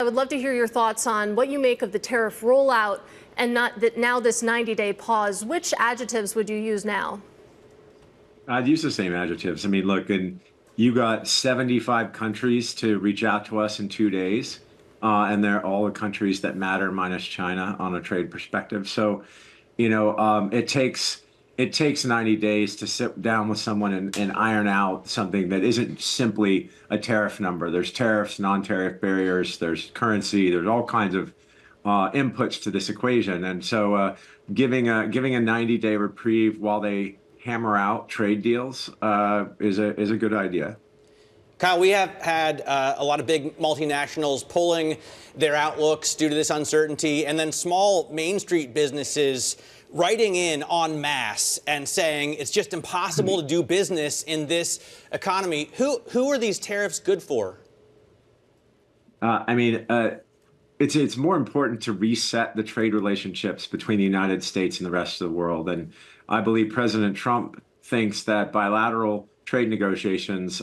I would love to hear your thoughts on what you make of the tariff rollout and not that now this 90-day pause. Which adjectives would you use now? I'd use the same adjectives. I mean, look, and you got 75 countries to reach out to us in 2 days, and they're all the countries that matter minus China on a trade perspective. So, it takes 90 days to sit down with someone and iron out something that isn't simply a tariff number. There's tariffs, non-tariff barriers, there's currency, there's all kinds of inputs to this equation. And so giving a 90-day reprieve while they hammer out trade deals is a good idea. Kyle, we have had a lot of big multinationals pulling their outlooks due to this uncertainty, and then small Main Street businesses writing in en masse and saying it's just impossible to do business in this economy. Who are these tariffs good for? It's more important to reset the trade relationships between the United States and the rest of the world. And I believe President Trump thinks that bilateral trade negotiations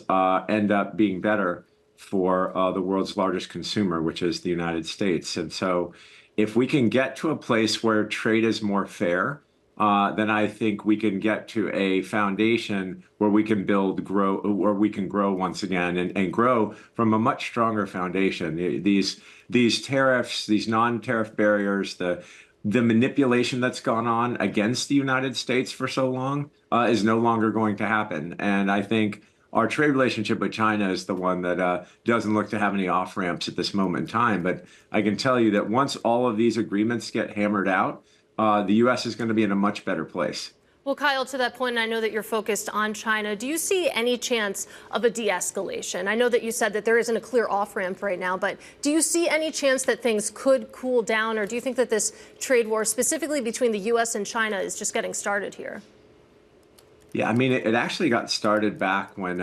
end up being better for the world's largest consumer, which is the United States. And so if we can get to a place where trade is more fair, then I think we can get to a foundation where we can where we can grow once again and grow from a much stronger foundation. These tariffs, these non-tariff barriers, the manipulation that's gone on against the United States for so long is no longer going to happen. And I think our trade relationship with China is the one that doesn't look to have any off-ramps at this moment in time. But I can tell you that once all of these agreements get hammered out, the U.S. is going to be in a much better place. Well, Kyle, to that point, and I know that you're focused on China, do you see any chance of a de-escalation? I know that you said that there isn't a clear off-ramp right now, but do you see any chance that things could cool down, or do you think that this trade war, specifically between the U.S. and China, is just getting started here? Yeah, I mean, it actually got started back when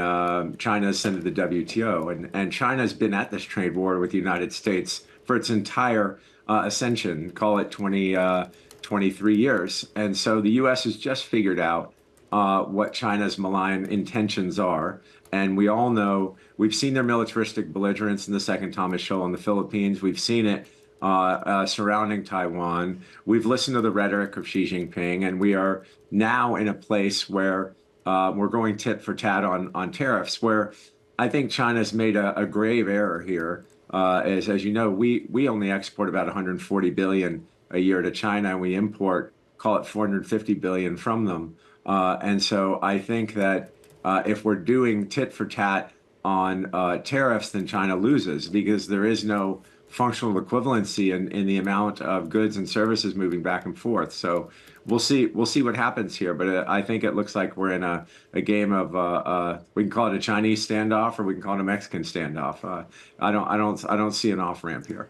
China ascended the WTO, and China's been at this trade war with the United States for its entire ascension, call it 23 years. And so the U.S. has just figured out what China's malign intentions are. And we all know, we've seen their militaristic belligerence in the Second Thomas Shoal in the Philippines. We've seen it surrounding Taiwan. We've listened to the rhetoric of Xi Jinping, and we are now in a place where we're going tit for tat on tariffs, where I think China's made a grave error here. As you know, we only export about 140 billion a year to China, and we import, call it 450 billion from them. And so I think that if we're doing tit for tat on tariffs, then China loses, because there is no functional equivalency in the amount of goods and services moving back and forth. So we'll see what happens here. But I think it looks like we're in a game of we can call it a Chinese standoff, or we can call it a Mexican standoff. I don't see an off ramp here.